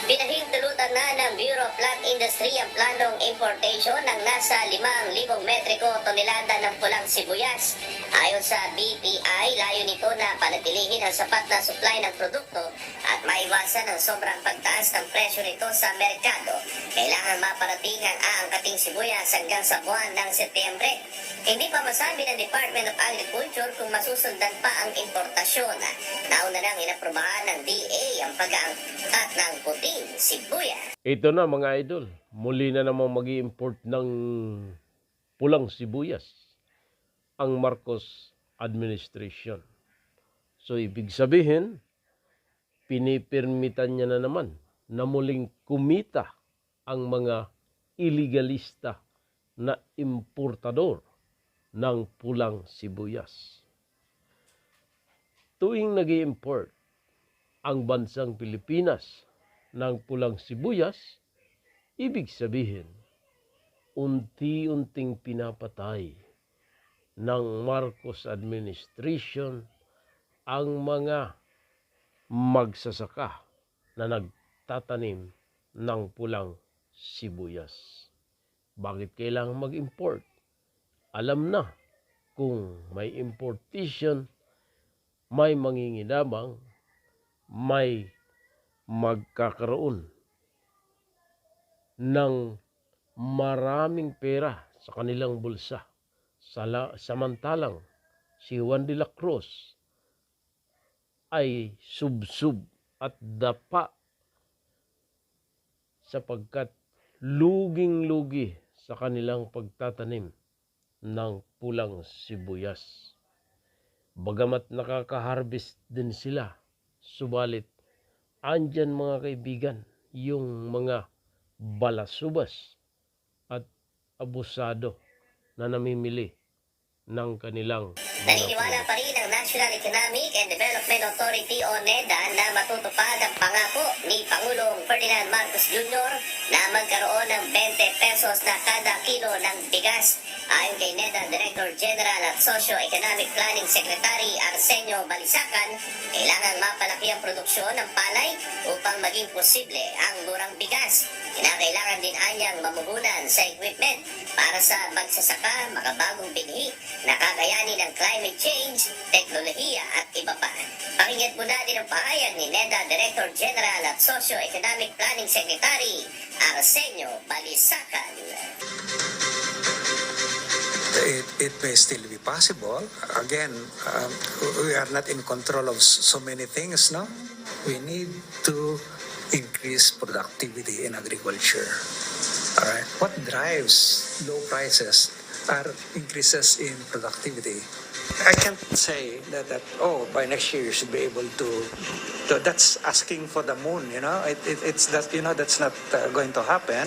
Pinahintulutan na ng Bureau of Plant Industry ang planong importation ng nasa 5,000 metriko tonelada ng pulang sibuyas. Ayon sa BPI, layo nito na panatilihin ang sapat na supply ng produkto at maiwasan ang sobrang pagtaas ng presyo nito sa merkado. Kailangan maparating ang aangkating sibuyas hanggang sa buwan ng Setyembre. Hindi pa masabi ng Department of Agriculture kung masusundan pa ang importasyon. Nauna nang inaprubahan ng DA ang pag-aangkat ng puting sibuyas. Ito na mga idol, muli na namang mag-i-import ng pulang sibuyas ang Marcos administration. So ibig sabihin, pinipirmitan niya na naman na muling kumita ang mga illegalista na importador ng pulang sibuyas. Tuwing nag-i-import ang bansang Pilipinas ng pulang sibuyas, ibig sabihin, unti-unting pinapatay ng Marcos administration ang mga magsasaka na nagtatanim ng pulang sibuyas. Bakit kailangan mag-import? Alam na kung may importation, may manginginabang, may magkakaroon ng maraming pera sa kanilang bulsa. Samantalang si Juan de la Cruz ay subsub at dapa sapagkat luging-lugi sa kanilang pagtatanim ng pulang sibuyas. Bagamat nakaka-harvest din sila, subalit andyan mga kaibigan yung mga balasubas at abusado na namimili ng kanilang Naniniwala pa rin ang National Economic and Development Authority o NEDA na matutupad ang pangako ni Pangulong Ferdinand Marcos Jr. na magkaroon ng 20 pesos na kada kilo ng bigas. Ayon kay NEDA Director General at Socio-Economic Planning Secretary Arsenio Balisacan, kailangan mapalaki ang produksyon ng palay upang maging posible ang murang bigas. Kinakailangan din anyang mamuhunan sa equipment para sa magsasaka, makabagong binhi, nakakayanin ng climate change, teknolohiya at iba pa. Pakinggan mo natin ang pahayag ni NEDA Director General at Socio-Economic Planning Secretary Arsenio Balisacan. It may still be possible. Again, we are not in control of so many things, no? We need to increase productivity in agriculture. All right. What drives low prices are increases in productivity. I can't say that by next year you should be able to that's asking for the moon, you know. It's that, you know, that's not going to happen.